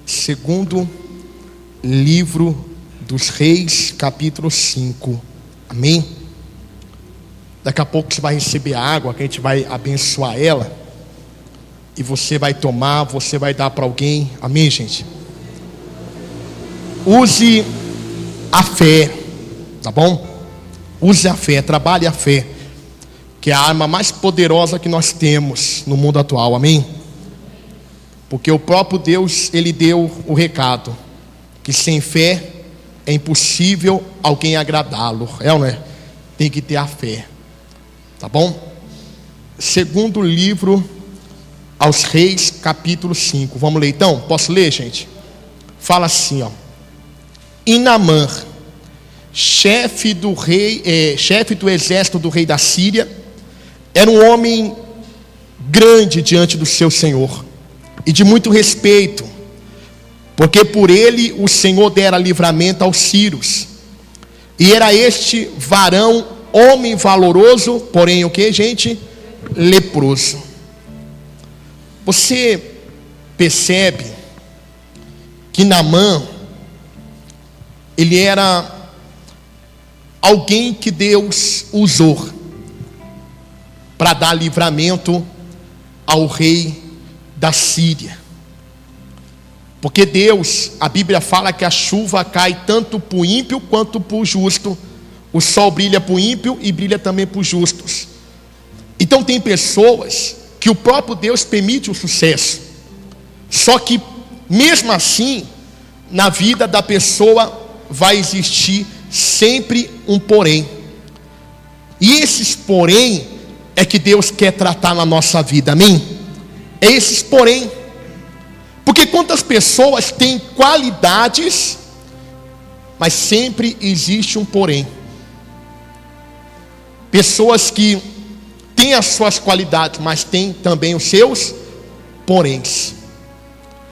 Segundo livro dos Reis, capítulo 5. Amém? Daqui a pouco você vai receber a água, que a gente vai abençoar ela. E você vai tomar, você vai dar para alguém. Amém, gente? Use a fé, tá bom? Use a fé, trabalhe a fé, que é a arma mais poderosa que nós temos no mundo atual. Amém? Porque o próprio Deus, Ele deu o recado, que sem fé é impossível alguém agradá-lo. É ou não é? Tem que ter a fé. Tá bom? Segundo livro aos Reis, capítulo 5. Vamos ler então? Posso ler, gente? Fala assim, ó. E Naamã, chefe do exército do rei da Síria, era um homem grande diante do seu senhor e de muito respeito, porque por ele o Senhor dera livramento aos sírios. E era este varão homem valoroso, porém o que, gente? Leproso. Você percebe que Naamã, ele era alguém que Deus usou para dar livramento ao rei da Síria. Porque Deus, a Bíblia fala que a chuva cai tanto para o ímpio quanto para o justo. O sol brilha para o ímpio e brilha também para os justos. Então tem pessoas que o próprio Deus permite o sucesso. Só que mesmo assim, na vida da pessoa vai existir sempre um porém. E esses porém é que Deus quer tratar na nossa vida, amém? É esses porém. Porque quantas pessoas têm qualidades, mas sempre existe um porém. Pessoas que têm as suas qualidades, mas têm também os seus poréns.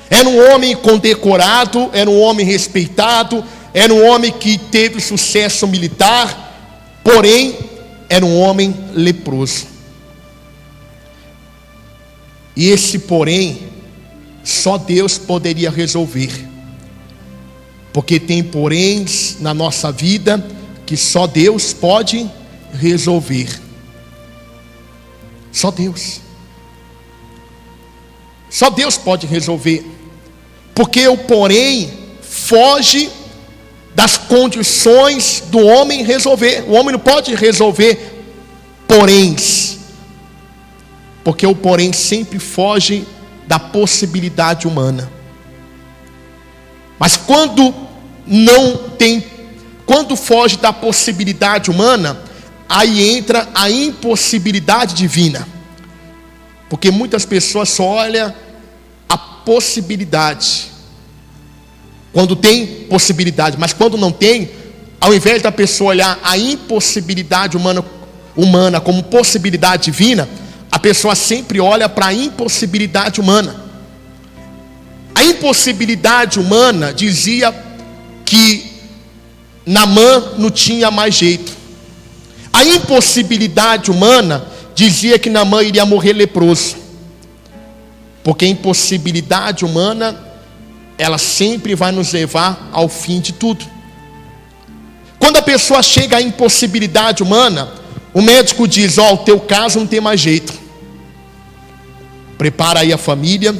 Era um homem condecorado, era um homem respeitado, era um homem que teve sucesso militar, porém era um homem leproso. E esse porém, só Deus poderia resolver. Porque tem poréns na nossa vida que só Deus pode resolver. Só Deus. Só Deus pode resolver. Porque o porém foge das condições do homem resolver. O homem não pode resolver poréns. Porque o porém sempre foge da possibilidade humana. Mas quando foge da possibilidade humana, aí entra a impossibilidade divina. Porque muitas pessoas só olham a possibilidade quando tem possibilidade, mas quando não tem, ao invés da pessoa olhar a impossibilidade humana como possibilidade divina, a pessoa sempre olha para a impossibilidade humana. A impossibilidade humana dizia que Naamã não tinha mais jeito. A impossibilidade humana dizia que Naamã iria morrer leproso. Porque a impossibilidade humana, ela sempre vai nos levar ao fim de tudo. Quando a pessoa chega à impossibilidade humana, o médico diz: ó, o teu caso não tem mais jeito. Prepara aí a família,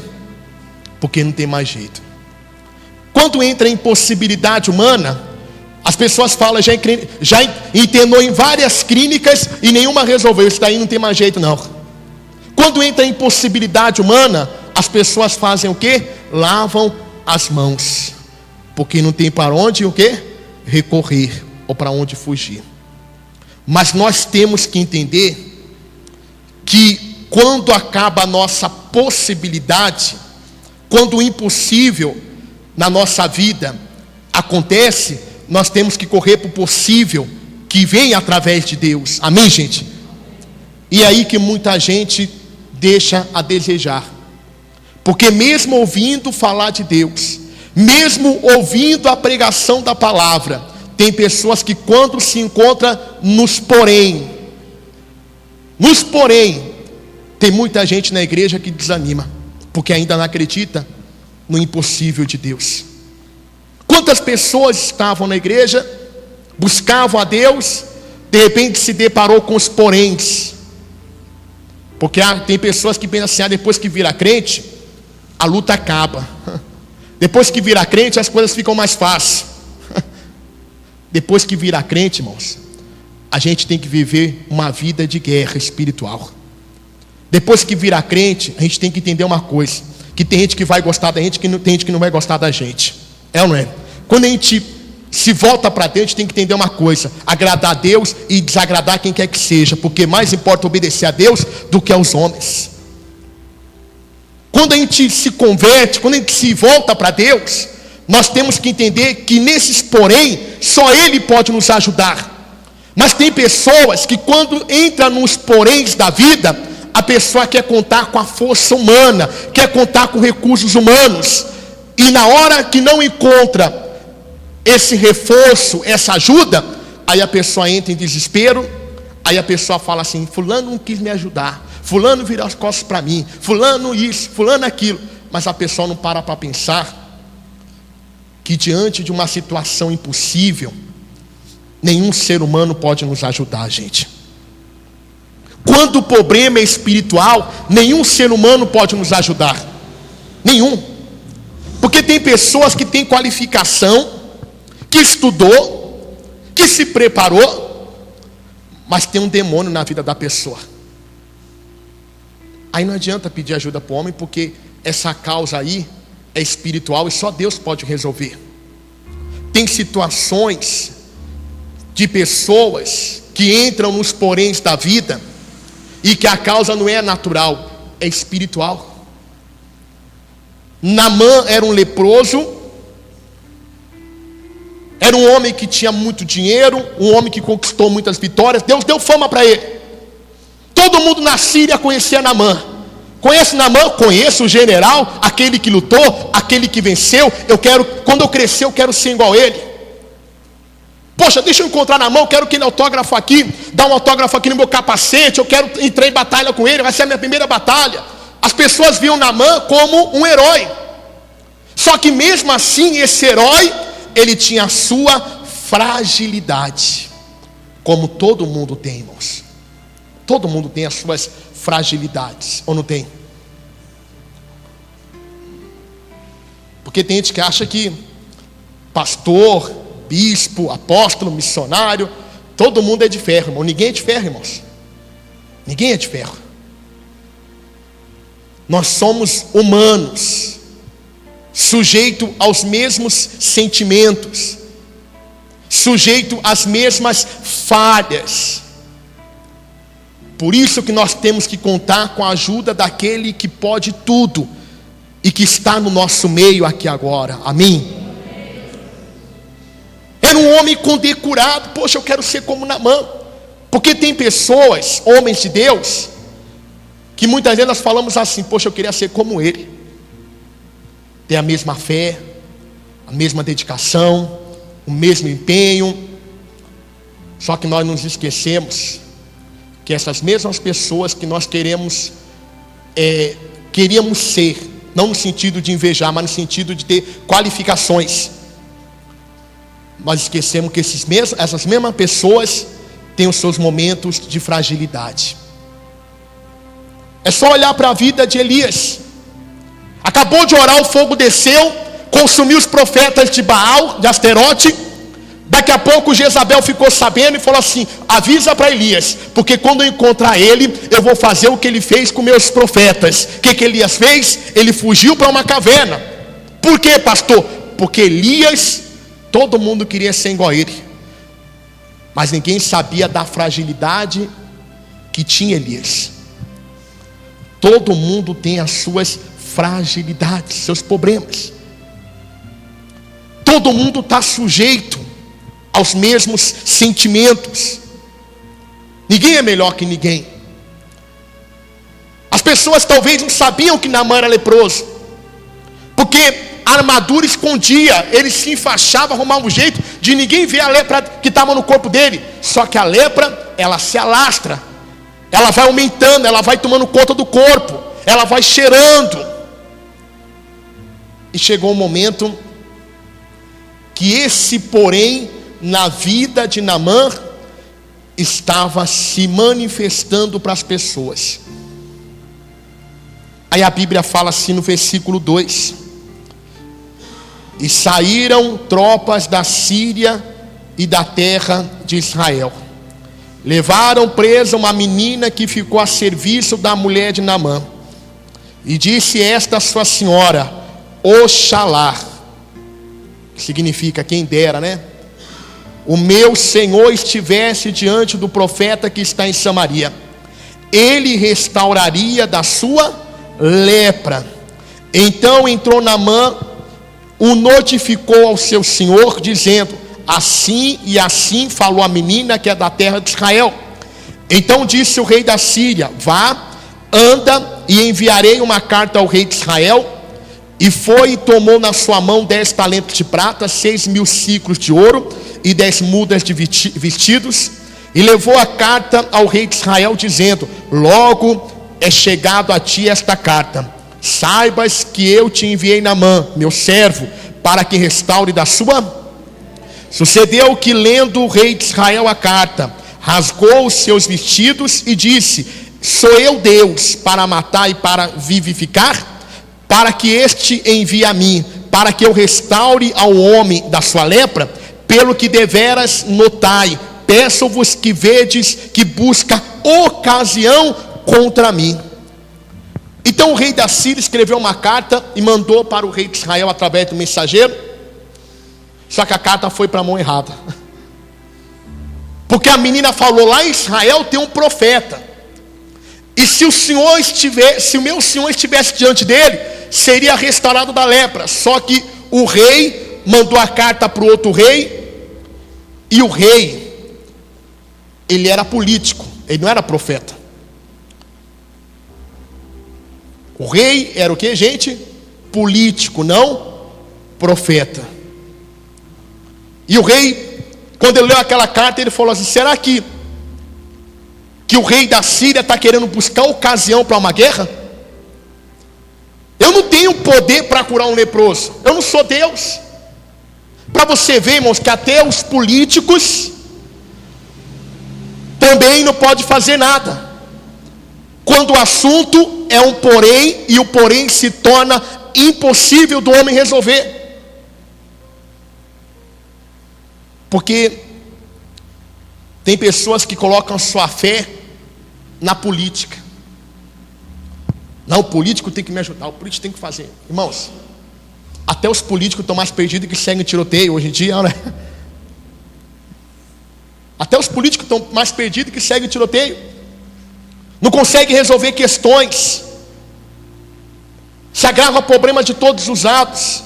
porque não tem mais jeito. Quando entra a impossibilidade humana, as pessoas falam: já internou em várias clínicas e nenhuma resolveu, isso daí não tem mais jeito não. Quando entra a impossibilidade humana, as pessoas fazem o quê? Lavam as mãos, porque não tem para onde o quê? Recorrer, ou para onde fugir. Mas nós temos que entender que quando acaba a nossa possibilidade, quando o impossível na nossa vida acontece, nós temos que correr para o possível que vem através de Deus. Amém, gente? E é aí que muita gente deixa a desejar. Porque mesmo ouvindo falar de Deus, mesmo ouvindo a pregação da palavra, tem pessoas que quando se encontram nos porém, tem muita gente na igreja que desanima, porque ainda não acredita no impossível de Deus. Quantas pessoas estavam na igreja, buscavam a Deus, de repente se deparou com os poréns. Porque tem pessoas que pensam assim, depois que vira crente, a luta acaba. Depois que vira crente, as coisas ficam mais fáceis. Depois que vira crente, irmãos, a gente tem que viver uma vida de guerra espiritual. Depois que vira crente, a gente tem que entender uma coisa, que tem gente que vai gostar da gente, que não tem gente que não vai gostar da gente. É ou não é? Quando a gente se volta para Deus, a gente tem que entender uma coisa: agradar a Deus e desagradar quem quer que seja, porque mais importa obedecer a Deus do que aos homens. Quando a gente se converte, quando a gente se volta para Deus, nós temos que entender que nesses porém, só Ele pode nos ajudar. Mas tem pessoas que quando entra nos poréns da vida, a pessoa quer contar com a força humana, quer contar com recursos humanos, e na hora que não encontra esse reforço, essa ajuda, aí a pessoa entra em desespero, aí a pessoa fala assim: fulano não quis me ajudar, fulano virou as costas para mim, fulano isso, fulano aquilo. Mas a pessoa não para pensar que diante de uma situação impossível, nenhum ser humano pode nos ajudar, gente. Quando o problema é espiritual, nenhum ser humano pode nos ajudar. Nenhum. Porque tem pessoas que têm qualificação, que estudou, que se preparou, mas tem um demônio na vida da pessoa. Aí não adianta pedir ajuda para o homem, porque essa causa aí é espiritual e só Deus pode resolver. Tem situações de pessoas que entram nos poréns da vida e que a causa não é natural, é espiritual. Naamã era um leproso, era um homem que tinha muito dinheiro, um homem que conquistou muitas vitórias. Deus deu fama para ele. Todo mundo na Síria conhecia Naamã. Conhece Naamã? Conheço o general, aquele que lutou, aquele que venceu. Quando eu crescer, eu quero ser igual a ele. Poxa, deixa eu encontrar Naamã, eu quero que ele autógrafo aqui, dá um autógrafo aqui no meu capacete, eu quero entrar em batalha com ele, vai ser a minha primeira batalha. As pessoas viam Naamã como um herói. Só que mesmo assim, esse herói, ele tinha a sua fragilidade. Como todo mundo tem, irmãos. Todo mundo tem as suas fragilidades, ou não tem? Porque tem gente que acha que pastor, bispo, apóstolo, missionário, todo mundo é de ferro, irmão. Ninguém é de ferro, irmãos. Ninguém é de ferro. Nós somos humanos, sujeito aos mesmos sentimentos, sujeito às mesmas falhas. Por isso que nós temos que contar com a ajuda daquele que pode tudo e que está no nosso meio aqui agora. Amém? Era um homem condecorado. Poxa, eu quero ser como Naamã. Porque tem pessoas, homens de Deus, que muitas vezes nós falamos assim: poxa, eu queria ser como ele. Ter a mesma fé, a mesma dedicação, o mesmo empenho. Só que nós nos esquecemos que essas mesmas pessoas que nós queríamos ser, não no sentido de invejar, mas no sentido de ter qualificações, nós esquecemos que essas mesmas pessoas têm os seus momentos de fragilidade. É só olhar para a vida de Elias. Acabou de orar, o fogo desceu, consumiu os profetas de Baal, de Asterote. Daqui a pouco Jezabel ficou sabendo e falou assim: avisa para Elias, porque quando eu encontrar ele, eu vou fazer o que ele fez com meus profetas. O que Elias fez? Ele fugiu para uma caverna. Por quê, pastor? Porque Elias, todo mundo queria ser igual a ele, mas ninguém sabia da fragilidade que tinha Elias. Todo mundo tem as suas fragilidades, seus problemas. Todo mundo está sujeito aos mesmos sentimentos. Ninguém é melhor que ninguém. As pessoas talvez não sabiam que Naamã era leproso, porque a armadura escondia, ele se enfaixava, arrumava um jeito de ninguém ver a lepra que estava no corpo dele. Só que a lepra, ela se alastra, ela vai aumentando, ela vai tomando conta do corpo, ela vai cheirando. E chegou um momento que esse porém na vida de Naamã estava se manifestando para as pessoas. Aí a Bíblia fala assim no versículo 2: e saíram tropas da Síria e da terra de Israel. Levaram presa uma menina que ficou a serviço da mulher de Naamã. E disse esta sua senhora: Oxalá, que significa quem dera, né? O meu senhor estivesse diante do profeta que está em Samaria, ele restauraria da sua lepra. Então entrou Naamã, o notificou ao seu senhor, dizendo: assim e assim falou a menina que é da terra de Israel. Então disse o rei da Síria: vá, anda, e enviarei uma carta ao rei de Israel. E foi e tomou na sua mão 10 talentos de prata, 6.000 ciclos de ouro e 10 mudas de vestidos, e levou a carta ao rei de Israel, dizendo: logo é chegado a ti esta carta. Saibas que eu te enviei Naamã, meu servo, para que restaure da sua. Sucedeu que, lendo o rei de Israel a carta, rasgou os seus vestidos e disse: sou eu Deus para matar e para vivificar? Para que este envie a mim, para que eu restaure ao homem da sua lepra? Pelo que deveras notai, peço-vos que vedes que busca ocasião contra mim. Então o rei da Síria escreveu uma carta e mandou para o rei de Israel através do mensageiro. Só que a carta foi para a mão errada, porque a menina falou: lá em Israel tem um profeta, e se o meu senhor estivesse diante dele, seria restaurado da lepra. Só que o rei mandou a carta para o outro rei, e o rei, ele era político, ele não era profeta. O rei era o que, gente? Político, não profeta. E o rei, quando ele leu aquela carta, ele falou assim: será que o rei da Síria está querendo buscar ocasião para uma guerra? Eu não tenho poder para curar um leproso, eu não sou Deus. Para você ver, irmãos, que até os políticos também não podem fazer nada, quando o assunto é um porém, e o porém se torna impossível do homem resolver. Porque tem pessoas que colocam sua fé na política. Não, o político tem que me ajudar, o político tem que fazer. Irmãos, até os políticos estão mais perdidos que seguem tiroteio hoje em dia, né? Até os políticos estão mais perdidos que seguem tiroteio. Não conseguem resolver questões. Se agrava problema de todos os lados.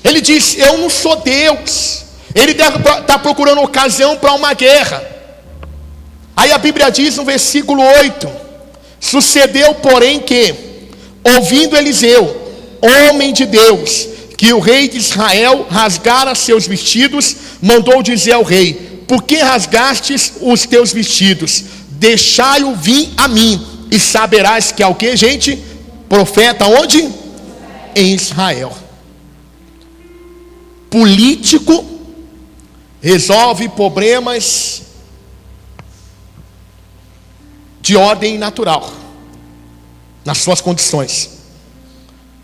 Ele diz: eu não sou Deus. Ele deve estar procurando ocasião para uma guerra. Aí a Bíblia diz no versículo 8: sucedeu porém que, ouvindo Eliseu, homem de Deus, que o rei de Israel rasgara seus vestidos, mandou dizer ao rei: por que rasgastes os teus vestidos? Deixai-o vir a mim, e saberás que é o que, gente? Profeta onde? Em Israel. Político resolve problemas de ordem natural, nas suas condições.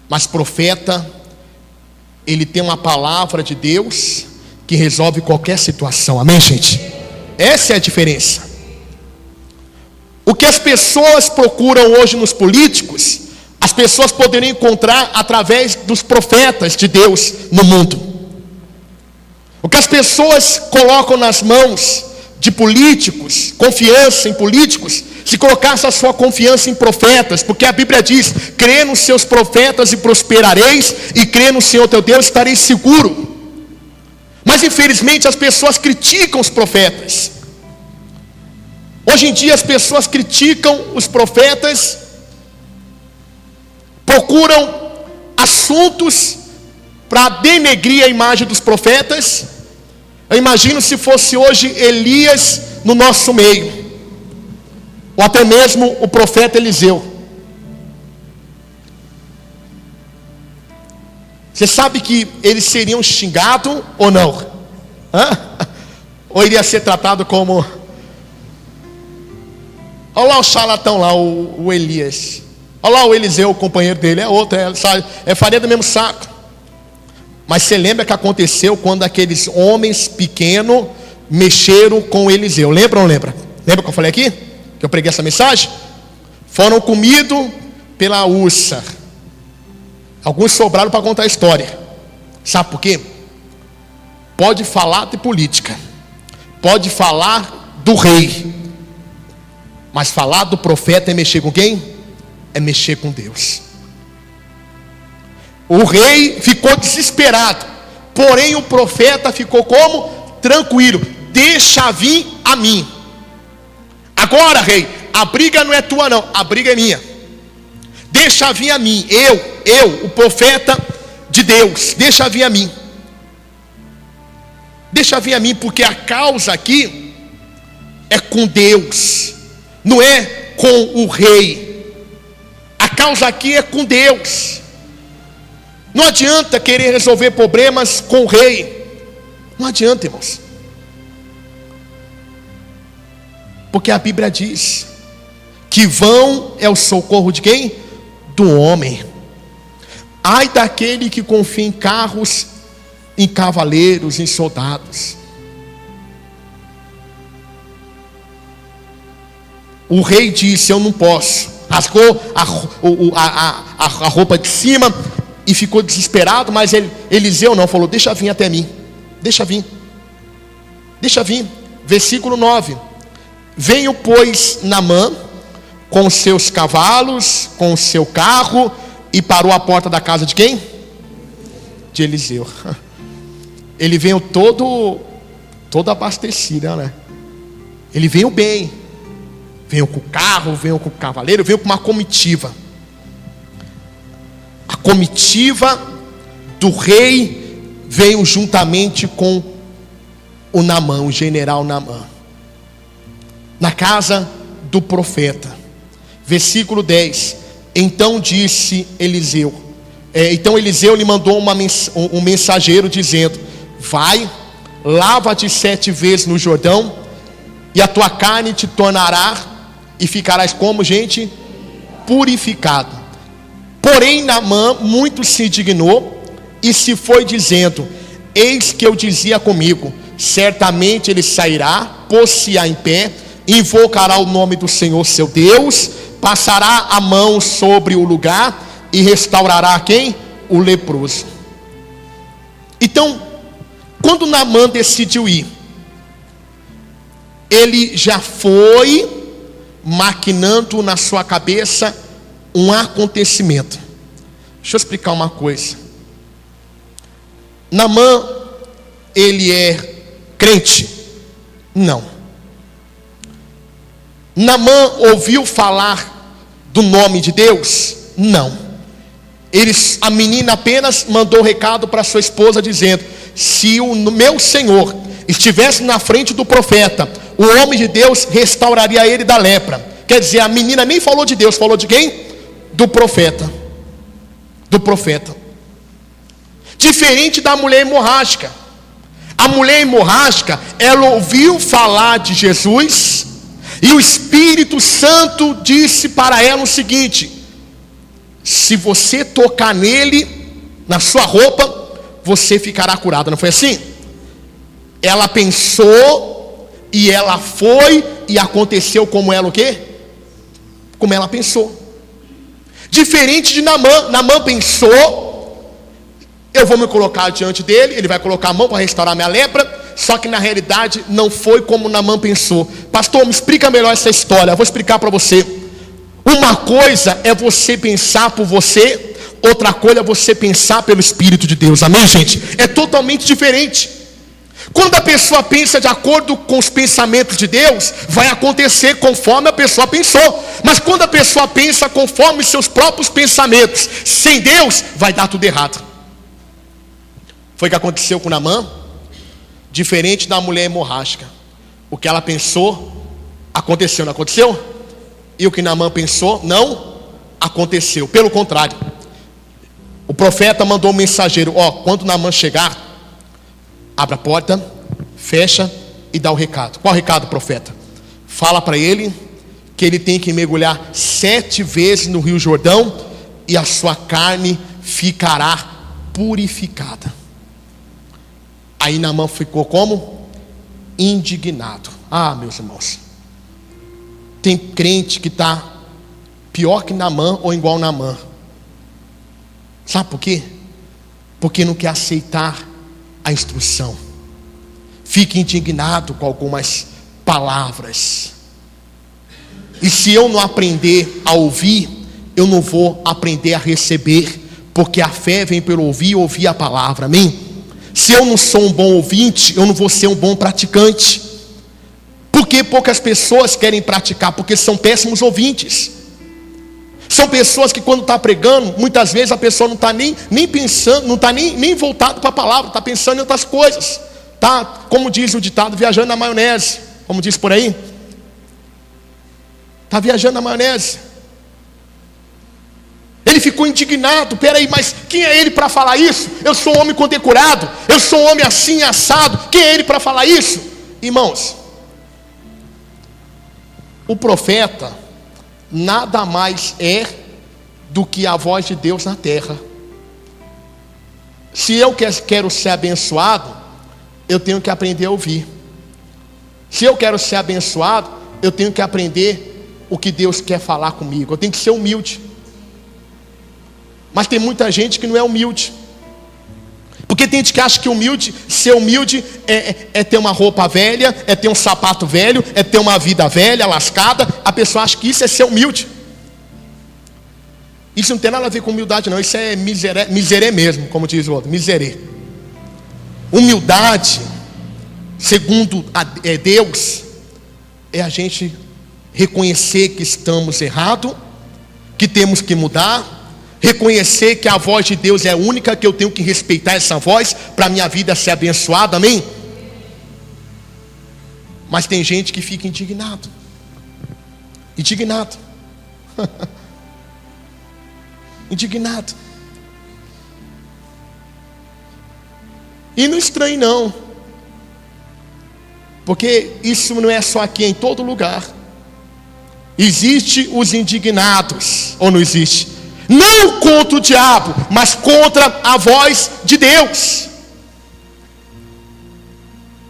Mas profeta, ele tem uma palavra de Deus que resolve qualquer situação. Amém, gente? Essa é a diferença. O que as pessoas procuram hoje nos políticos, as pessoas poderiam encontrar através dos profetas de Deus no mundo. O que as pessoas colocam nas mãos de políticos, confiança em políticos, se colocasse a sua confiança em profetas, porque a Bíblia diz: crê nos seus profetas e prosperareis, e crê no Senhor teu Deus, estareis seguro. Mas infelizmente as pessoas criticam os profetas. Hoje em dia as pessoas criticam os profetas, procuram assuntos para denegrir a imagem dos profetas. Eu imagino se fosse hoje Elias no nosso meio, ou até mesmo o profeta Eliseu. Você sabe que eles seriam xingados ou não? Hã? Ou iria ser tratado como... Olha lá o charlatão lá, o Elias. Olha lá o Eliseu, o companheiro dele. É outro, é farinha do mesmo saco. Mas você lembra que aconteceu quando aqueles homens pequenos mexeram com Eliseu? Lembra ou não lembra? Lembra que eu falei aqui? Que eu preguei essa mensagem? Foram comidos pela ursa. Alguns sobraram para contar a história. Sabe por quê? Pode falar de política, pode falar do rei, mas falar do profeta é mexer com quem? É mexer com Deus. O rei ficou desesperado, porém o profeta ficou como? Tranquilo. Deixa vir a mim. Agora, rei, a briga não é tua não, a briga é minha. Deixa vir a mim, eu, o profeta de Deus, deixa vir a mim. Deixa vir a mim, porque a causa aqui é com Deus, não é com o rei. A causa aqui é com Deus. Não adianta querer resolver problemas com o rei. Não adianta, irmãos. Porque a Bíblia diz que vão é o socorro de quem? Do homem. Ai daquele que confia em carros, em cavaleiros, em soldados. O rei disse: eu não posso. Rasgou a roupa de cima e ficou desesperado. Mas Eliseu não, falou: deixa vir até mim. Deixa vir. Deixa vir. Versículo 9. Veio, pois, Naamã com os seus cavalos, com o seu carro, e parou à porta da casa de quem? De Eliseu. Ele veio todo abastecido, né? Ele veio bem. Veio com o carro, veio com o cavaleiro, veio com uma comitiva. A comitiva do rei veio juntamente com o Naamã, o general Naamã, na casa do profeta. Versículo 10. Então disse Eliseu. Então Eliseu lhe mandou um mensageiro dizendo: vai, lava-te 7 vezes no Jordão, e a tua carne te tornará, e ficarás como, gente? Purificado. Porém Naamã muito se indignou e se foi dizendo: eis que eu dizia comigo, certamente ele sairá, pôr-se-á em pé, invocará o nome do Senhor seu Deus, passará a mão sobre o lugar e restaurará quem? O leproso. Então, quando Naamã decidiu ir, ele já foi maquinando na sua cabeça um acontecimento. Deixa eu explicar uma coisa. Naamã, ele é crente? Não. Naamã ouviu falar do nome de Deus? Não. A menina apenas mandou recado para sua esposa dizendo: se o meu senhor estivesse na frente do profeta, o homem de Deus restauraria ele da lepra. Quer dizer, a menina nem falou de Deus, falou de quem? Do profeta. Do profeta. Diferente da mulher hemorrágica. A mulher hemorrágica, ela ouviu falar de Jesus, e o Espírito Santo disse para ela o seguinte: se você tocar nele, na sua roupa, você ficará curada. Não foi assim? Ela pensou, e ela foi, e aconteceu como ela o quê? Como ela pensou. Diferente de Naamã. Naamã pensou: eu vou me colocar diante dele, ele vai colocar a mão para restaurar minha lepra. Só que na realidade não foi como Naamã pensou. Pastor, me explica melhor essa história. Eu vou explicar para você. Uma coisa é você pensar por você, outra coisa é você pensar pelo Espírito de Deus. Amém, gente? É totalmente diferente. Quando a pessoa pensa de acordo com os pensamentos de Deus, vai acontecer conforme a pessoa pensou. Mas quando a pessoa pensa conforme seus próprios pensamentos, sem Deus, vai dar tudo errado. Foi o que aconteceu com Naamã. Diferente da mulher hemorrágica. O que ela pensou, aconteceu, não aconteceu? E o que Naamã pensou, não aconteceu. Pelo contrário, O profeta mandou um mensageiro: quando Naamã chegar, abre a porta, fecha e dá o recado. Qual o recado, profeta? Fala para ele que ele tem que mergulhar 7 vezes no Rio Jordão e a sua carne ficará purificada. Aí Naamã ficou como? Indignado. Meus irmãos, tem crente que está pior que Naamã ou igual Naamã. Sabe por quê? Porque não quer aceitar a instrução. Fica indignado com algumas palavras. E se eu não aprender a ouvir, eu não vou aprender a receber, porque a fé vem pelo ouvir a palavra, amém? Se eu não sou um bom ouvinte, eu não vou ser um bom praticante. Por que poucas pessoas querem praticar? Porque são péssimos ouvintes. São pessoas que quando está pregando, muitas vezes a pessoa não está nem pensando, não está nem voltado para a palavra, está pensando em outras coisas. Tá, como diz o ditado, viajando na maionese, como diz por aí. Está viajando na maionese. Ele ficou indignado. Peraí, mas quem é ele para falar isso? Eu sou um homem condecorado, eu sou um homem assim assado. Quem é ele para falar isso? Irmãos, o profeta nada mais é do que a voz de Deus na terra. Se eu quero ser abençoado, eu tenho que aprender a ouvir. Se eu quero ser abençoado, eu tenho que aprender o que Deus quer falar comigo. Eu tenho que ser humilde. Mas tem muita gente que não é humilde. Porque tem gente que acha que ser humilde é ter uma roupa velha, é ter um sapato velho, é ter uma vida velha, lascada. A pessoa acha que isso é ser humilde. Isso não tem nada a ver com humildade não. Isso é miseré mesmo, como diz o outro, miserê. Humildade, segundo Deus, é a gente reconhecer que estamos errados, que temos que mudar, reconhecer que a voz de Deus é única, que eu tenho que respeitar essa voz para a minha vida ser abençoada, amém? Mas tem gente que fica indignado. Indignado. E não estranhe não, porque isso não é só aqui, é em todo lugar. Existe os indignados, ou não existe? Não contra o diabo, mas contra a voz de Deus.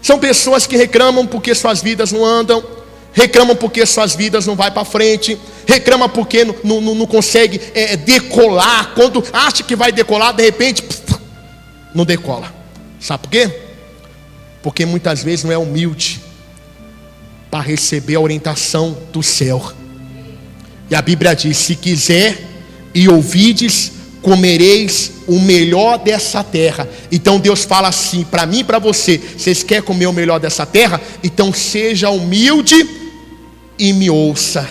São pessoas que reclamam porque suas vidas não andam, reclamam porque suas vidas não vai para frente, reclamam porque não consegue decolar. Quando acha que vai decolar, de repente não decola. Sabe por quê? Porque muitas vezes não é humilde para receber a orientação do céu. E a Bíblia diz: se quiser e ouvides, comereis o melhor dessa terra. Então Deus fala assim para mim e para você: vocês querem comer o melhor dessa terra? Então seja humilde e me ouça.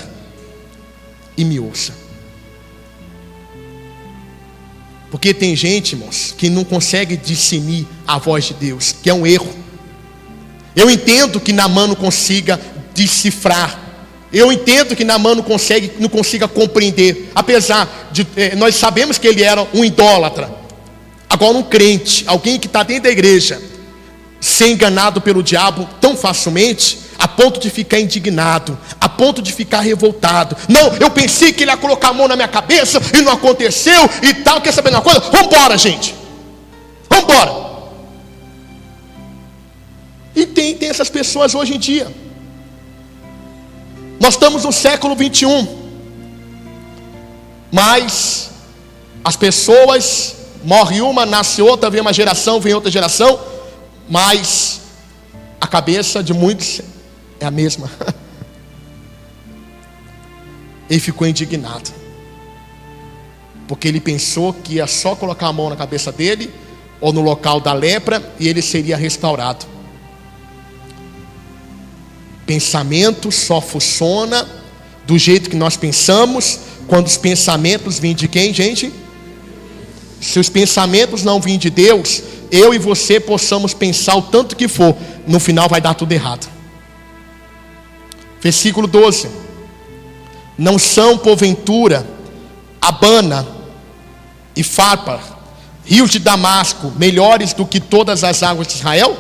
Porque tem gente, irmãos, que não consegue discernir a voz de Deus, que é um erro. Eu entendo que Naamã não consiga decifrar. Eu entendo que Naamã não consiga compreender. Apesar de nós sabemos que ele era um idólatra. Agora um crente, alguém que está dentro da igreja, ser enganado pelo diabo tão facilmente, a ponto de ficar indignado, a ponto de ficar revoltado. Não, eu pensei que ele ia colocar a mão na minha cabeça e não aconteceu e tal. Quer saber de uma coisa? Vamos embora, gente. Vamos embora. E tem essas pessoas hoje em dia. Nós estamos no século 21. Mas as pessoas, morre uma, nasce outra, vem uma geração, vem outra geração, mas a cabeça de muitos é a mesma. Ele ficou indignado, porque ele pensou que ia só colocar a mão na cabeça dele, ou no local da lepra, e ele seria restaurado. Pensamento só funciona do jeito que nós pensamos, quando os pensamentos vêm de quem, gente? Se os pensamentos não vêm de Deus, eu e você possamos pensar o tanto que for, no final vai dar tudo errado. Versículo 12: não são porventura Abana e Farpar rios de Damasco melhores do que todas as águas de Israel?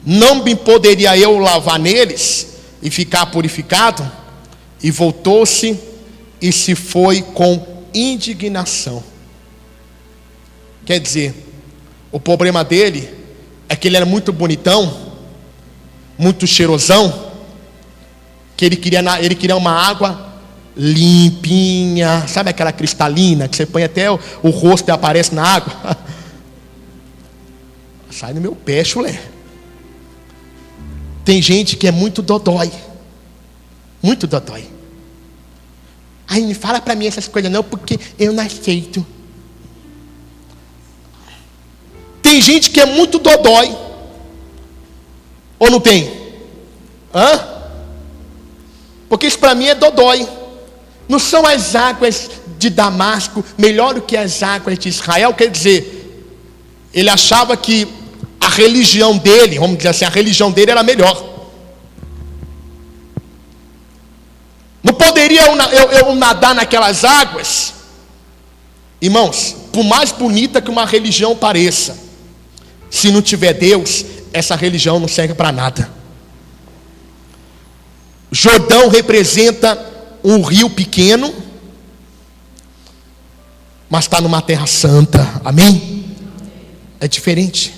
Não me poderia eu lavar neles e ficar purificado? E voltou-se e se foi com indignação. Quer dizer, o problema dele é que ele era muito bonitão, muito cheirosão, que ele queria uma água limpinha, sabe aquela cristalina que você põe até o rosto e aparece na água? Sai no meu pé, chulé. Tem gente que é muito dodói, muito dodói. Ai, não fala para mim essas coisas não, porque eu não aceito. Tem gente que é muito dodói. Ou não tem? Hã? Porque isso para mim é dodói. Não são as águas de Damasco melhor do que as águas de Israel? Quer dizer, ele achava que a religião dele, vamos dizer assim, a religião dele era melhor. Não poderia eu nadar naquelas águas? Irmãos, por mais bonita que uma religião pareça, se não tiver Deus, essa religião não serve para nada. Jordão representa um rio pequeno, mas está numa terra santa, amém? É diferente.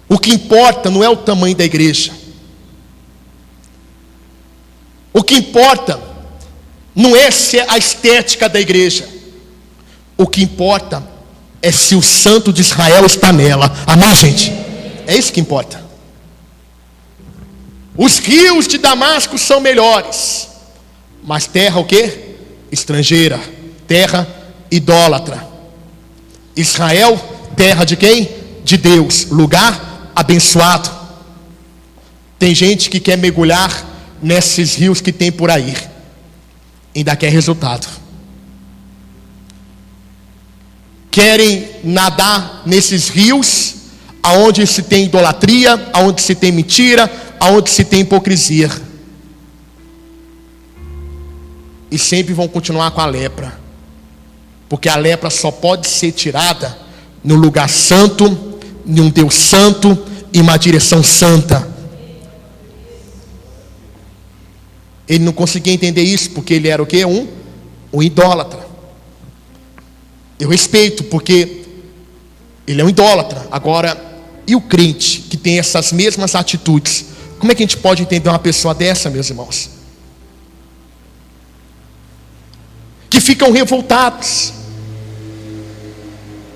O que importa não é o tamanho da igreja. O que importa não é se a estética da igreja. O que importa é se o santo de Israel está nela. Amém, gente? É isso que importa. Os rios de Damasco são melhores, mas terra o quê? Estrangeira, terra idólatra. Israel, terra de quem? De Deus, lugar abençoado. Tem gente que quer mergulhar nesses rios que tem por aí, ainda quer resultado. Querem nadar nesses rios aonde se tem idolatria, aonde se tem mentira, aonde se tem hipocrisia, e sempre vão continuar com a lepra, porque a lepra só pode ser tirada no lugar santo, em um Deus santo e uma direção santa. Ele não conseguia entender isso, porque ele era o quê? Um idólatra. Eu respeito, porque ele é um idólatra. Agora, e o crente que tem essas mesmas atitudes? Como é que a gente pode entender uma pessoa dessa, meus irmãos? Que ficam revoltados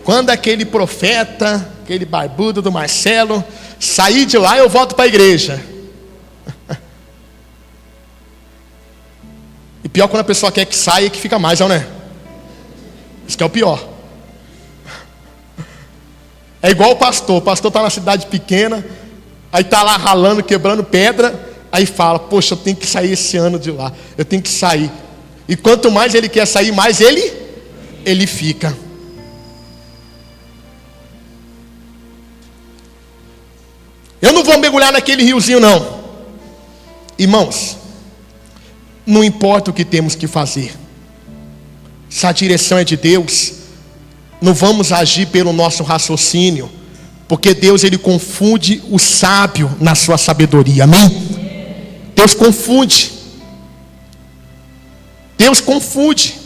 quando aquele profeta, aquele barbudo do Marcelo sair de lá, eu volto para a igreja. E pior quando a pessoa quer que saia e que fica mais, não é? Isso que é o pior. É igual o pastor está na cidade pequena, aí está lá ralando, quebrando pedra, aí fala, poxa, eu tenho que sair esse ano de lá, eu tenho que sair. E quanto mais ele quer sair, mais ele fica. Eu não vou mergulhar naquele riozinho não. Irmãos, não importa o que temos que fazer, se a direção é de Deus, não vamos agir pelo nosso raciocínio, porque Deus, ele confunde o sábio na sua sabedoria, amém? Deus confunde. Deus confunde.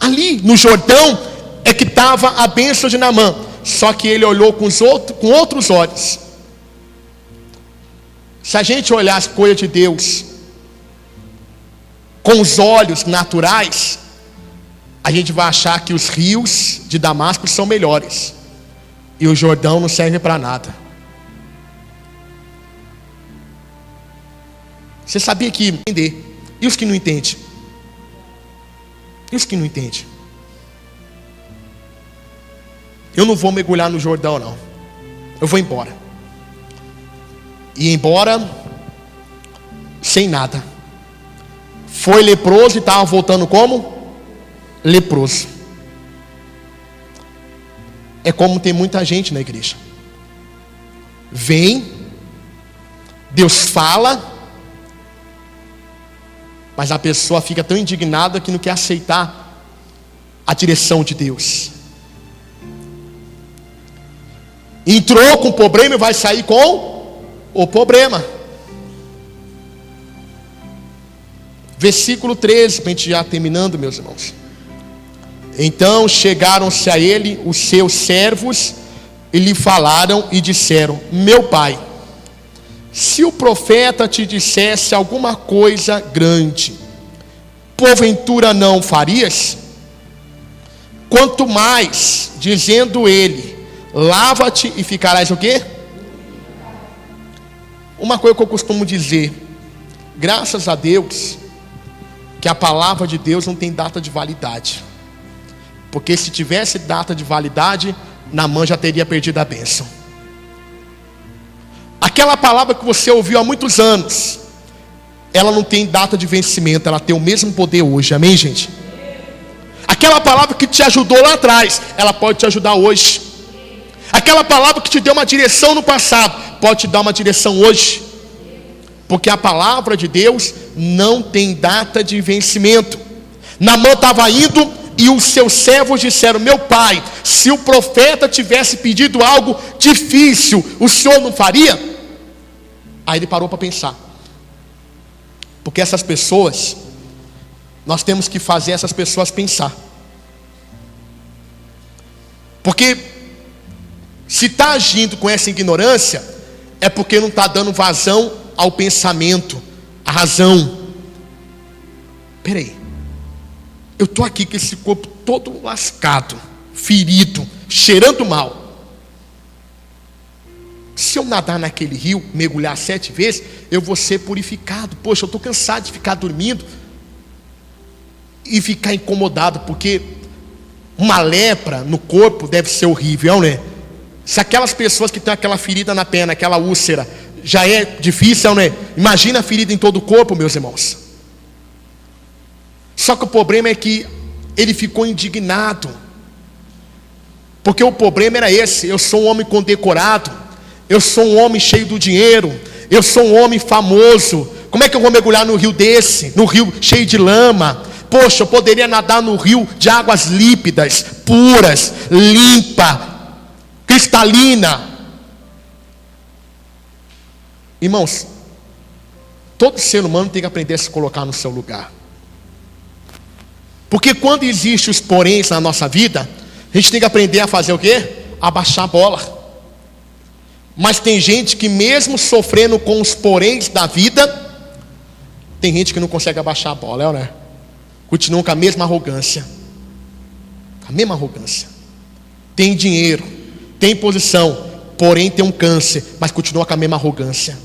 Ali no Jordão é que estava a bênção de Naamã, só que ele olhou com outros olhos. Se a gente olhar as coisas de Deus com os olhos naturais, a gente vai achar que os rios de Damasco são melhores e o Jordão não serve para nada. Você sabia que entender? E os que não entendem? E os que não entendem? Eu não vou mergulhar no Jordão não. Eu vou embora. E embora sem nada. Foi leproso e estava voltando como? Leproso. É como tem muita gente na igreja. Vem, Deus fala, mas a pessoa fica tão indignada que não quer aceitar a direção de Deus. Entrou com o problema e vai sair com o problema. Versículo 13, para a gente já terminando, meus irmãos. Então chegaram-se a ele os seus servos e lhe falaram e disseram: meu pai, se o profeta te dissesse alguma coisa grande, porventura não farias? Quanto mais, dizendo ele: lava-te e ficarás o quê? Uma coisa que eu costumo dizer: graças a Deus que a palavra de Deus não tem data de validade. Porque se tivesse data de validade, Naamã já teria perdido a bênção. Aquela palavra que você ouviu há muitos anos, ela não tem data de vencimento, ela tem o mesmo poder hoje, amém, gente? Aquela palavra que te ajudou lá atrás, ela pode te ajudar hoje. Aquela palavra que te deu uma direção no passado, pode te dar uma direção hoje. Porque a palavra de Deus não tem data de vencimento. Naamã estava indo e os seus servos disseram: meu pai, se o profeta tivesse pedido algo difícil, o senhor não faria? Aí ele parou para pensar. Porque essas pessoas, nós temos que fazer essas pessoas pensar. Porque se está agindo com essa ignorância, é porque não está dando vazão ao pensamento, à razão. Peraí, eu estou aqui com esse corpo todo lascado, ferido, cheirando mal. Se eu nadar naquele rio, mergulhar 7 vezes, eu vou ser purificado. Poxa, eu estou cansado de ficar dormindo e ficar incomodado, porque uma lepra no corpo deve ser horrível, né? Se aquelas pessoas que têm aquela ferida na perna, aquela úlcera, já é difícil, né? Imagina a ferida em todo o corpo, meus irmãos. Só que o problema é que ele ficou indignado. Porque o problema era esse: eu sou um homem condecorado, eu sou um homem cheio do dinheiro, eu sou um homem famoso. Como é que eu vou mergulhar no rio desse? No rio cheio de lama? Poxa, eu poderia nadar no rio de águas límpidas, puras, limpa, cristalina. Irmãos, todo ser humano tem que aprender a se colocar no seu lugar. Porque quando existem os poréns na nossa vida, a gente tem que aprender a fazer o quê? Abaixar a bola. Mas tem gente que mesmo sofrendo com os poréns da vida, tem gente que não consegue abaixar a bola, né? Continuam com a mesma arrogância. A mesma arrogância. Tem dinheiro, tem posição, porém tem um câncer, mas continua com a mesma arrogância.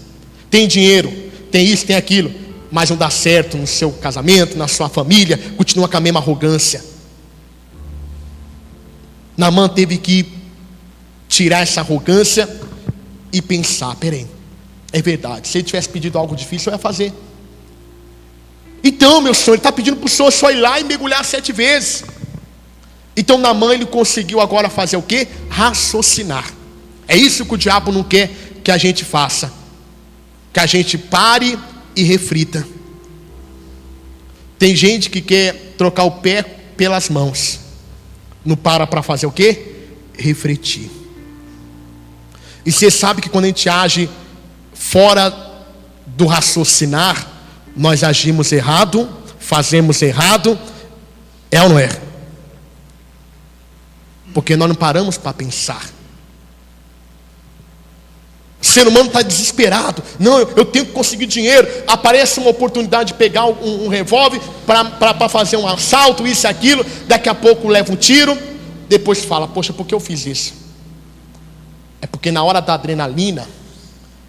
Tem dinheiro, tem isso, tem aquilo, mas não dá certo no seu casamento, na sua família, continua com a mesma arrogância. Naamã teve que tirar essa arrogância e pensar: peraí, é verdade, se ele tivesse pedido algo difícil, eu ia fazer. Então, meu senhor, ele está pedindo para o senhor só ir lá e mergulhar 7 vezes. Então Naamã, ele conseguiu agora fazer o quê? Raciocinar. É isso que o diabo não quer que a gente faça. Que a gente pare e reflita. Tem gente que quer trocar o pé pelas mãos. Não para fazer o quê? Refletir. E você sabe que quando a gente age fora do raciocinar, nós agimos errado, fazemos errado, é ou não é? Porque nós não paramos para pensar. O ser humano está desesperado. Não, eu tenho que conseguir dinheiro. Aparece uma oportunidade de pegar um revólver para fazer um assalto, isso e aquilo. Daqui a pouco leva um tiro. Depois fala: poxa, por que eu fiz isso? É porque na hora da adrenalina,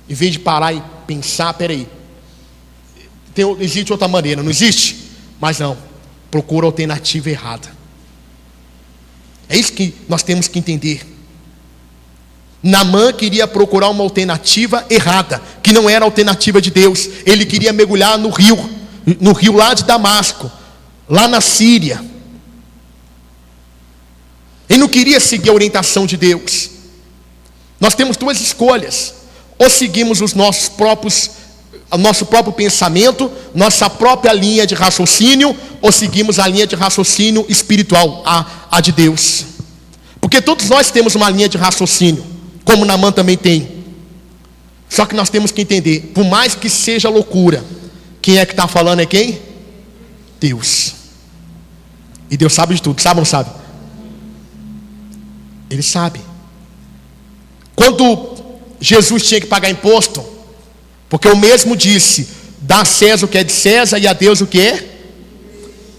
em vez de parar e pensar: peraí, existe outra maneira, não existe? Mas não, procura a alternativa errada. É isso que nós temos que entender. Naamã queria procurar uma alternativa errada, que não era a alternativa de Deus. Ele queria mergulhar no rio lá de Damasco, lá na Síria. Ele não queria seguir a orientação de Deus. Nós temos 2 escolhas: ou seguimos os nossos próprios o nosso próprio pensamento, nossa própria linha de raciocínio, ou seguimos a linha de raciocínio espiritual, a de Deus? Porque todos nós temos uma linha de raciocínio, como Naamã também tem. Só que nós temos que entender, por mais que seja loucura, quem é que está falando é quem? Deus. E Deus sabe de tudo, sabe ou não sabe? Ele sabe. Quando Jesus tinha que pagar imposto, porque o mesmo disse, dá a César o que é de César e a Deus o que é.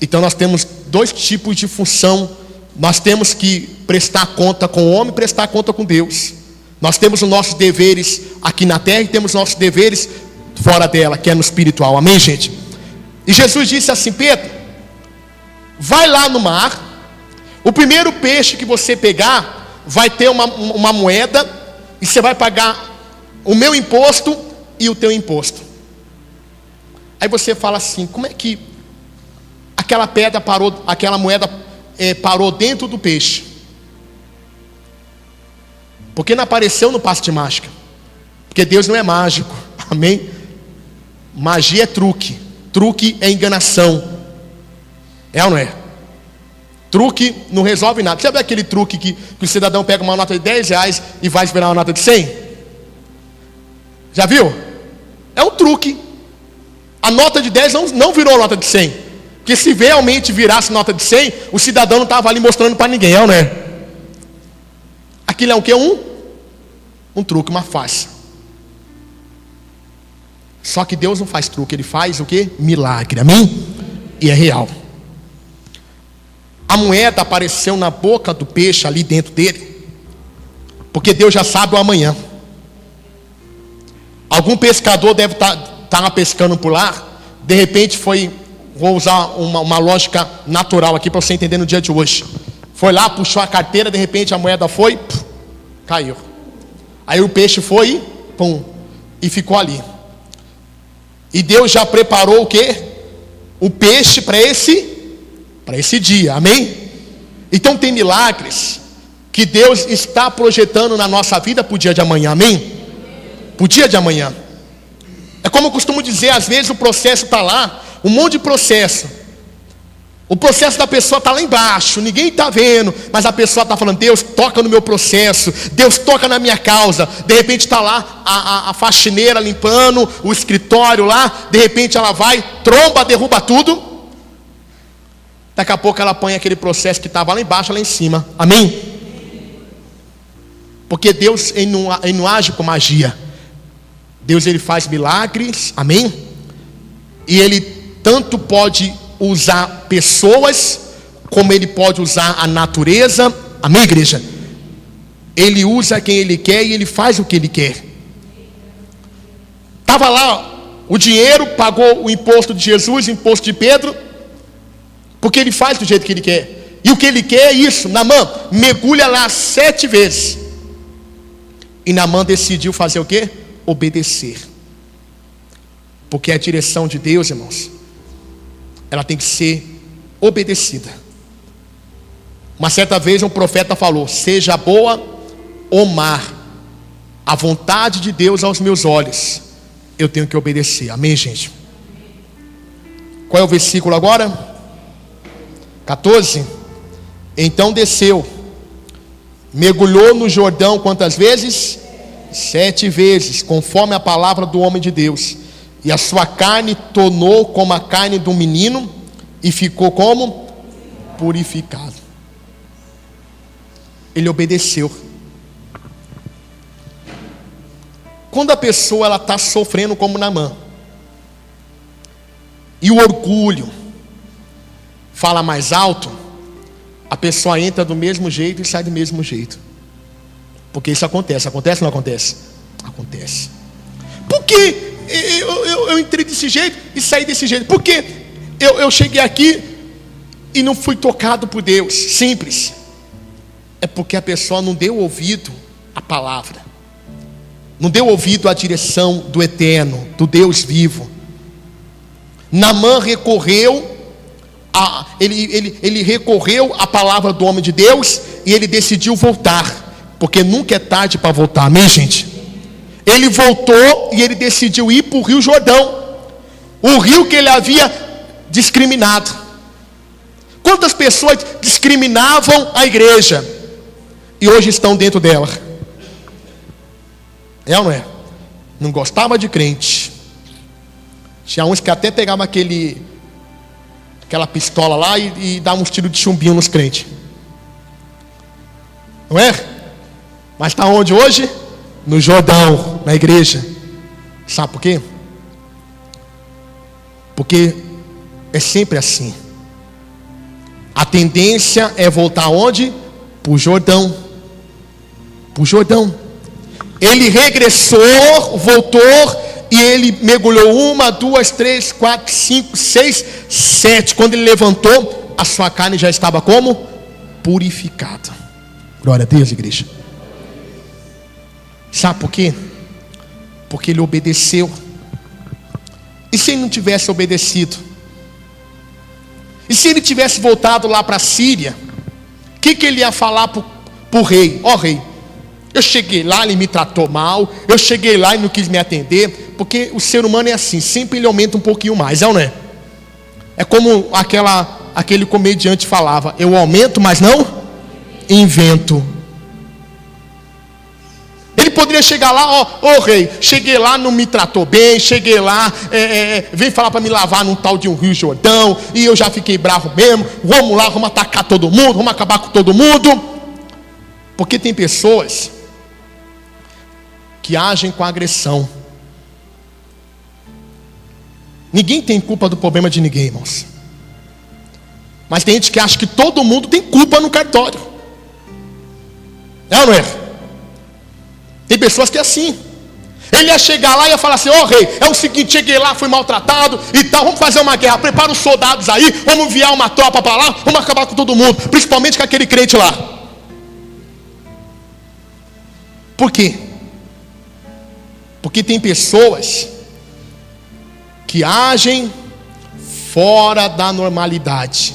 Então nós temos dois tipos de função. Nós temos que prestar conta com o homem e prestar conta com Deus. Nós temos os nossos deveres aqui na terra e temos os nossos deveres fora dela, que é no espiritual. Amém, gente? E Jesus disse assim: Pedro, vai lá no mar, o primeiro peixe que você pegar vai ter uma moeda, e você vai pagar o meu imposto e o teu imposto. Aí você fala assim: como é que aquela pedra parou, aquela moeda parou dentro do peixe? Porque não apareceu no passe de mágica. Porque Deus não é mágico. Amém? Magia é truque. Truque é enganação. É ou não é? Truque não resolve nada. Sabe aquele truque que o cidadão pega uma nota de 10 reais e vai esperar uma nota de 100? Já viu? É um truque. A nota de 10 não virou nota de 100. Porque se realmente virasse nota de 100, o cidadão não estava ali mostrando para ninguém, é ou não é? Aquilo é o que? Um truque, uma farsa. Só que Deus não faz truque, Ele faz o que? Milagre, amém? E é real. A moeda apareceu na boca do peixe, ali dentro dele, porque Deus já sabe o amanhã. Algum pescador deve estar pescando por lá, de repente vou usar uma lógica natural aqui para você entender no dia de hoje. Foi lá, puxou a carteira, de repente a moeda foi, caiu. Aí o peixe foi, e ficou ali. E Deus já preparou o quê? O peixe para esse dia, amém? Então tem milagres que Deus está projetando na nossa vida para o dia de amanhã, amém? Para o dia de amanhã. É como eu costumo dizer, às vezes o processo está lá, um monte de processo. O processo da pessoa está lá embaixo, ninguém está vendo, mas a pessoa está falando: Deus toca no meu processo, Deus toca na minha causa. De repente está lá a faxineira limpando o escritório lá, de repente ela vai, tromba, derruba tudo. Daqui a pouco ela põe aquele processo que estava lá embaixo, lá em cima, amém? Porque Deus ele não age com magia. Deus ele faz milagres, amém? E Ele tanto pode usar pessoas, como Ele pode usar a natureza, amém, igreja? Ele usa quem Ele quer e Ele faz o que Ele quer. Estava lá o dinheiro, pagou o imposto de Jesus, o imposto de Pedro, porque Ele faz do jeito que Ele quer. E o que Ele quer é isso. Naamã mergulha lá 7 vezes. E Naamã decidiu fazer o quê? Obedecer. Porque a direção de Deus, irmãos, ela tem que ser obedecida. Uma certa vez um profeta falou: seja boa ou má, a vontade de Deus aos meus olhos, eu tenho que obedecer, amém, gente? Qual é o versículo agora? 14. Então desceu, mergulhou no Jordão quantas vezes? 7 vezes, conforme a palavra do homem de Deus. E a sua carne tornou como a carne do menino, e ficou como? Purificado. Ele obedeceu. Quando a pessoa ela está sofrendo como Naamã, e o orgulho fala mais alto, a pessoa entra do mesmo jeito e sai do mesmo jeito. Porque isso acontece. Acontece ou não acontece? Acontece. Por que eu entrei desse jeito e saí desse jeito? Porque eu cheguei aqui e não fui tocado por Deus. Simples. É porque a pessoa não deu ouvido à palavra, não deu ouvido à direção do eterno, do Deus vivo. Naamã recorreu ele recorreu à palavra do homem de Deus, e ele decidiu voltar, porque nunca é tarde para voltar, amém, gente? ele voltou e ele decidiu ir para o Rio Jordão, o rio que ele havia discriminado. Quantas pessoas discriminavam a igreja e hoje estão dentro dela? É ou não é? Não gostava de crente. Tinha uns que até pegavam aquela pistola lá e davam uns tiros de chumbinho nos crentes. Não é? Mas está onde hoje? No Jordão, na igreja. Sabe por quê? Porque é sempre assim. A tendência é voltar onde? Para o Jordão. Para o Jordão. Ele regressou, voltou, e ele mergulhou 1, 2, 3, 4, 5, 6, 7. Quando ele levantou, a sua carne já estava como? Purificada. Glória a Deus, igreja. Sabe por quê? Porque ele obedeceu. E se ele não tivesse obedecido? E se ele tivesse voltado lá para a Síria? O que ele ia falar para o rei? Ó rei, eu cheguei lá, ele me tratou mal. Eu cheguei lá e não quis me atender. Porque o ser humano é assim, sempre ele aumenta um pouquinho mais, é ou não é? É como aquele comediante falava: eu aumento, mas não invento. Ele poderia chegar lá, ó rei, cheguei lá, não me tratou bem, cheguei lá, vem falar para me lavar num tal de um Rio Jordão, e eu já fiquei bravo mesmo, vamos lá, vamos atacar todo mundo, vamos acabar com todo mundo. Porque tem pessoas que agem com agressão. Ninguém tem culpa do problema de ninguém, irmãos. Mas tem gente que acha que todo mundo tem culpa no cartório. É ou não é? Tem pessoas que é assim. Ele ia chegar lá e ia falar assim: ó rei, é o seguinte, cheguei lá, fui maltratado e tal, vamos fazer uma guerra, prepara os soldados aí, vamos enviar uma tropa para lá, vamos acabar com todo mundo, principalmente com aquele crente lá. Por quê? Porque tem pessoas que agem fora da normalidade.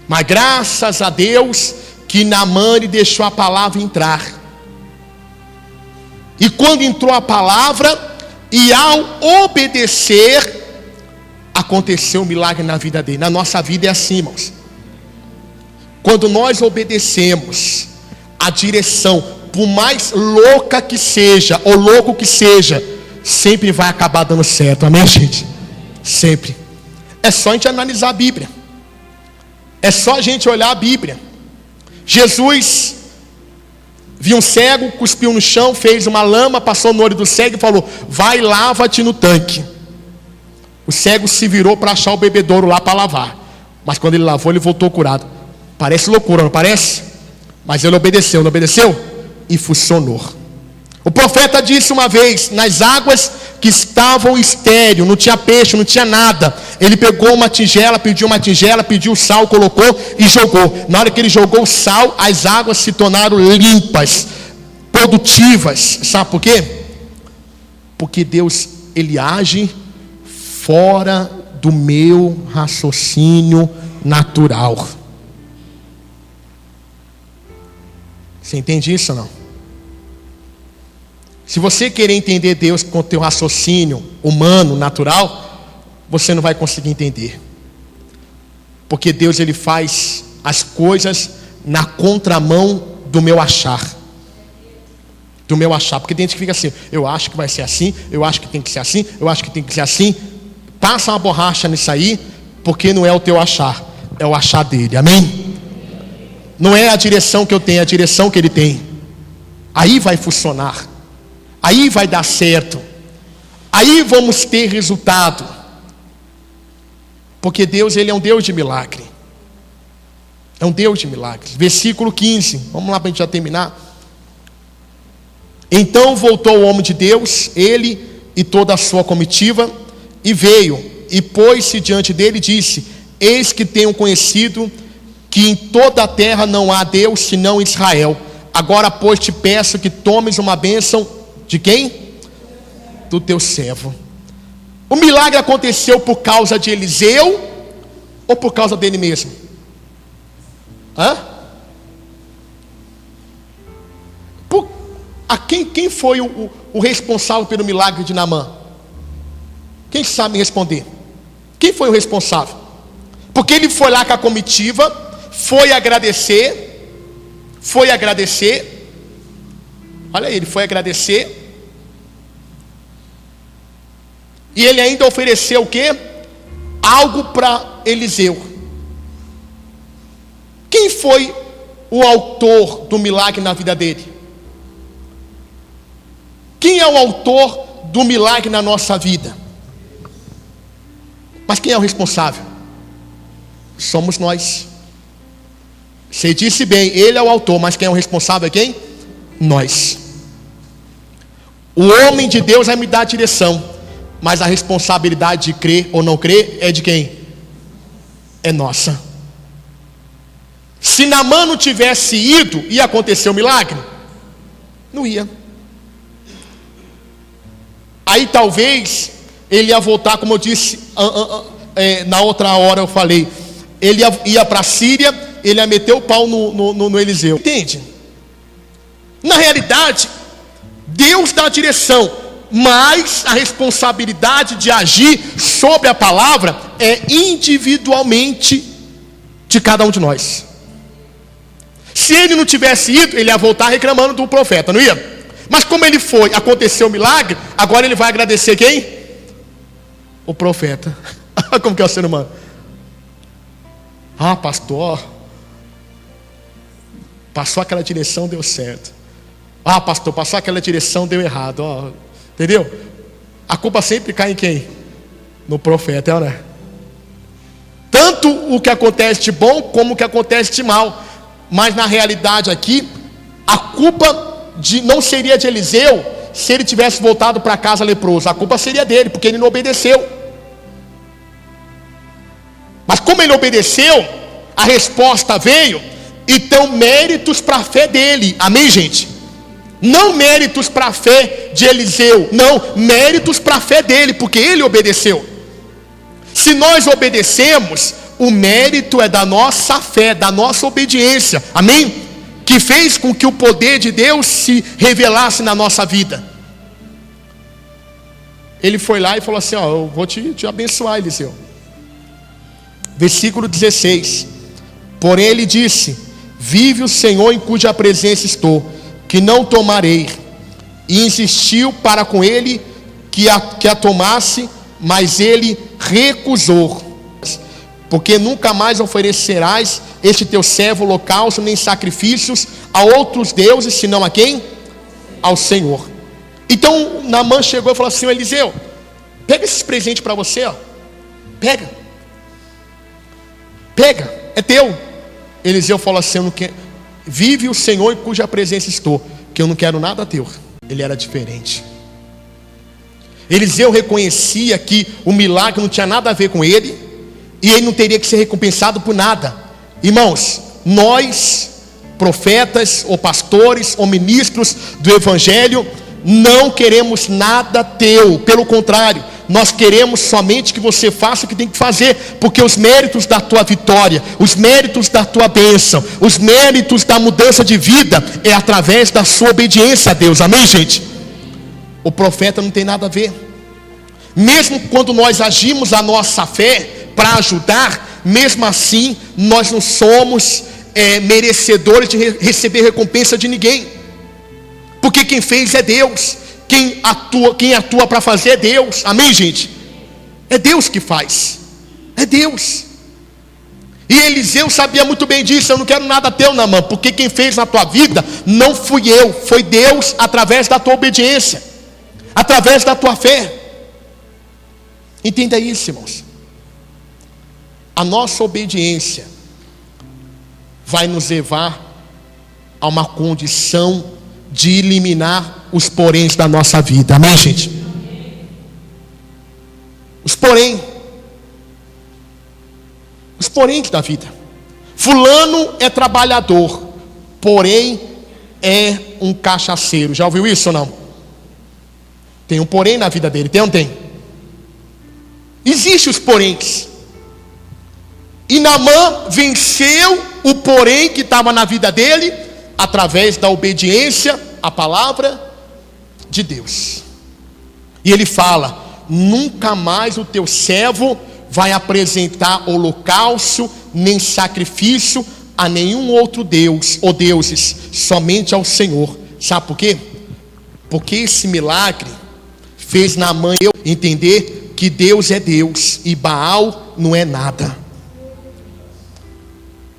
Mas graças a Deus que Naamã deixou a palavra entrar. E quando entrou a palavra, e ao obedecer, aconteceu um milagre na vida dele. Na nossa vida é assim, irmãos. Quando nós obedecemos a direção, por mais louca que seja, ou louco que seja, sempre vai acabar dando certo, amém, gente? Sempre. É só a gente analisar a Bíblia. É só a gente olhar a Bíblia. Jesus viu um cego, cuspiu no chão, fez uma lama, passou no olho do cego e falou: vai, lava-te no tanque. O cego se virou para achar o bebedouro lá para lavar. Mas quando ele lavou, ele voltou curado. Parece loucura, não parece? Mas ele obedeceu, não obedeceu? E funcionou. O profeta disse uma vez: nas águas que estavam estéril, não tinha peixe, não tinha nada, ele pegou uma tigela, pediu sal, colocou e jogou. Na hora que ele jogou o sal, as águas se tornaram limpas, produtivas. Sabe por quê? Porque Deus, ele age fora do meu raciocínio natural. Você entende isso ou não? Se você querer entender Deus com o teu raciocínio humano, natural, você não vai conseguir entender. Porque Deus, ele faz as coisas na contramão do meu achar. Do meu achar. Porque tem gente que fica assim: eu acho que vai ser assim, eu acho que tem que ser assim, eu acho que tem que ser assim. Passa uma borracha nisso aí, porque não é o teu achar, é o achar dele, amém? Não é a direção que eu tenho, é a direção que ele tem. Aí vai funcionar. Aí vai dar certo. Aí vamos ter resultado. Porque Deus, ele é um Deus de milagre. É um Deus de milagres. Versículo 15. Vamos lá para a gente já terminar. Então voltou o homem de Deus, ele e toda a sua comitiva, e veio, e pôs-se diante dele e disse: eis que tenho conhecido que em toda a terra não há Deus senão Israel. Agora, pois, te peço que tomes uma bênção de quem? Do teu servo. O milagre aconteceu por causa de Eliseu ou por causa dele mesmo? Quem foi o responsável pelo milagre de Naamã? Quem sabe me responder? Quem foi o responsável? Porque ele foi lá com a comitiva, foi agradecer. Olha aí, ele foi agradecer. E ele ainda ofereceu o quê? Algo para Eliseu. Quem foi o autor do milagre na vida dele? Quem é o autor do milagre na nossa vida? Mas quem é o responsável? Somos nós. Você disse bem, ele é o autor, mas quem é o responsável é quem? Nós. O homem de Deus vai me dar a direção, mas a responsabilidade de crer ou não crer é de quem? É nossa. Se Naamã não tivesse ido, ia acontecer o milagre? Não ia. Aí talvez ele ia voltar, como eu disse na outra hora eu falei, ele ia para a Síria, ele ia meter o pau no Eliseu. Entende? Na realidade, Deus dá a direção, mas a responsabilidade de agir sobre a palavra é individualmente de cada um de nós. Se ele não tivesse ido, ele ia voltar reclamando do profeta, não ia? Mas como ele foi, aconteceu o milagre, agora ele vai agradecer quem? O profeta. Como que é o ser humano? Pastor, passou aquela direção, deu certo. Pastor, passou aquela direção, deu errado. Entendeu? A culpa sempre cai em quem? No profeta, né? Tanto o que acontece de bom, como o que acontece de mal. Mas na realidade aqui, a culpa não seria de Eliseu se ele tivesse voltado para casa leproso. A culpa seria dele, porque ele não obedeceu. Mas como ele obedeceu, a resposta veio. Então méritos para a fé dele. Amém, gente? Não méritos para a fé de Eliseu. Não, méritos para a fé dele, porque ele obedeceu. Se nós obedecemos, o mérito é da nossa fé, da nossa obediência. Amém? Que fez com que o poder de Deus se revelasse na nossa vida. Ele foi lá e falou assim: eu vou te abençoar, Eliseu. Versículo 16. Porém ele disse: vive o Senhor em cuja presença estou, que não tomarei. E insistiu para com ele que a tomasse, mas ele recusou. Porque nunca mais oferecerás este teu servo holocausto, nem sacrifícios a outros deuses, senão a quem? Ao Senhor. Então Naamã chegou e falou assim: Eliseu, pega esses presentes para você, pega, é teu. Eliseu falou assim: eu não quero. Vive o Senhor em cuja presença estou, que eu não quero nada teu. Ele era diferente. Eliseu reconhecia que o milagre não tinha nada a ver com ele, e ele não teria que ser recompensado por nada. Irmãos, nós, profetas, ou pastores, ou ministros do Evangelho, não queremos nada teu. Pelo contrário, nós queremos somente que você faça o que tem que fazer, porque os méritos da tua vitória, os méritos da tua bênção, os méritos da mudança de vida é através da sua obediência a Deus. Amém, gente? O profeta não tem nada a ver. Mesmo quando nós agimos a nossa fé para ajudar, mesmo assim nós não somos merecedores de receber recompensa de ninguém, porque quem fez é Deus. Quem atua para fazer é Deus. Amém, gente? É Deus que faz. É Deus. E Eliseu sabia muito bem disso. Eu não quero nada teu, Naamã, porque quem fez na tua vida não fui eu, foi Deus, através da tua obediência, através da tua fé. Entenda isso, irmãos. A nossa obediência vai nos levar a uma condição de eliminar os poréns da nossa vida. Amém, gente? Os poréns da vida. Fulano é trabalhador, porém é um cachaceiro. Já ouviu isso ou não? Tem um porém na vida dele, tem ou não tem? Existem os poréns. E Naamã venceu o porém que estava na vida dele através da obediência a palavra de Deus. E ele fala: nunca mais o teu servo vai apresentar holocausto, nem sacrifício a nenhum outro Deus ou deuses, somente ao Senhor. Sabe por quê? Porque esse milagre fez Naamã entender que Deus é Deus e Baal não é nada.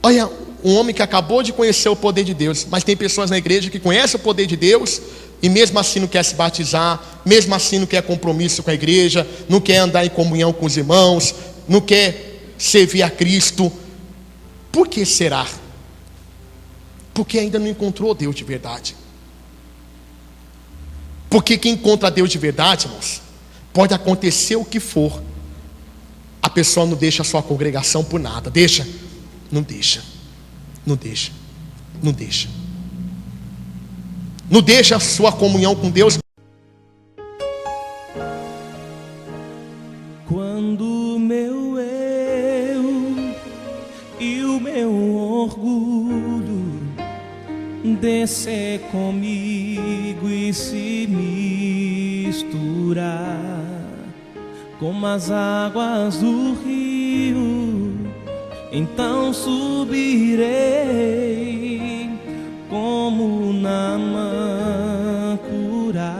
Olha, um homem que acabou de conhecer o poder de Deus, mas tem pessoas na igreja que conhecem o poder de Deus e mesmo assim não quer se batizar, mesmo assim não quer compromisso com a igreja, não quer andar em comunhão com os irmãos, não quer servir a Cristo. Por que será? Porque ainda não encontrou Deus de verdade. Porque quem encontra Deus de verdade, irmãos, pode acontecer o que for, a pessoa não deixa a sua congregação por nada. Deixa? Não deixa. Não deixa. Não deixa. Não deixa a sua comunhão com Deus. Quando o meu eu e o meu orgulho descer comigo e se misturar como as águas do rio, então subirei como Naamã curado.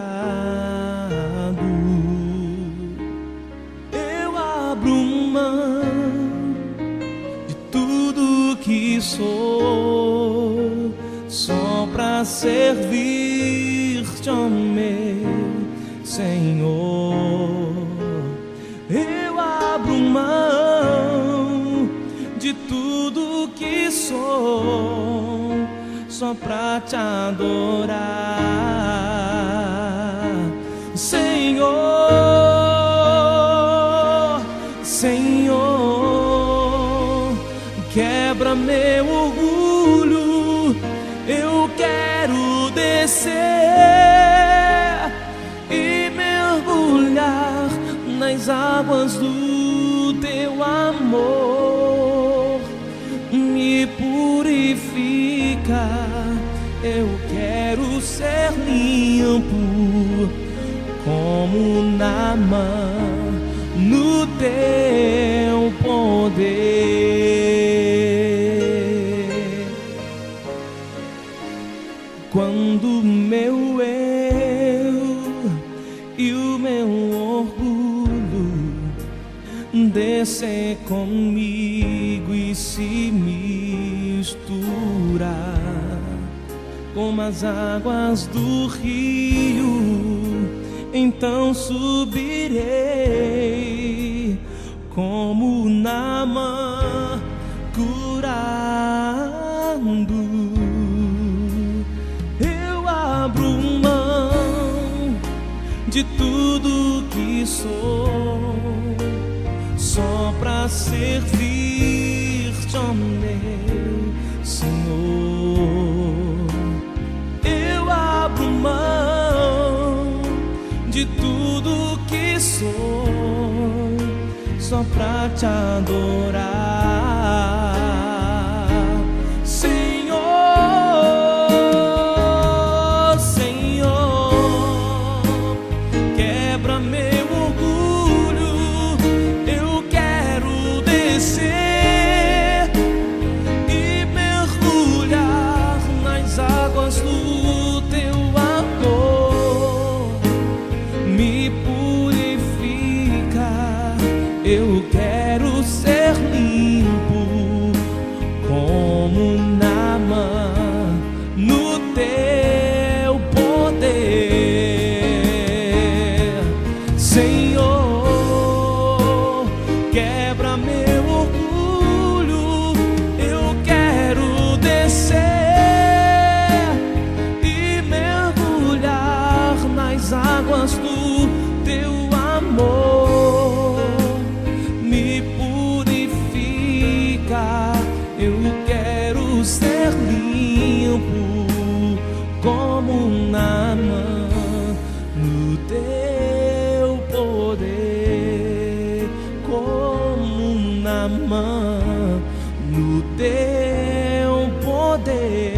Eu abro mão de tudo que sou, só pra servir-te, ó meu Senhor. Eu abro mão de tudo que sou, só pra te adorar, Senhor. Senhor, quebra meu orgulho, eu quero descer e mergulhar nas águas do teu amor. Me purifica, eu quero ser limpo como Naamã no teu poder. Quando o meu eu e o meu orgulho descer comigo e se misturar como as águas do rio, então subirei como Naamã curando. Eu abro mão de tudo que sou, só pra servir-te, ó meu Senhor. Eu abro mão de tudo que sou, só pra te adorar, Senhor. Senhor, quebra meu orgulho, eu quero descer e mergulhar nas águas do teu amor. Me purifica, eu quero ser limpo como Naamã no teu poder. Senhor, quebra meu orgulho, eu quero descer e mergulhar nas águas do teu amor. Me purifica, eu quero ser limpo como Naamã no teu poder, como Naamã no teu poder.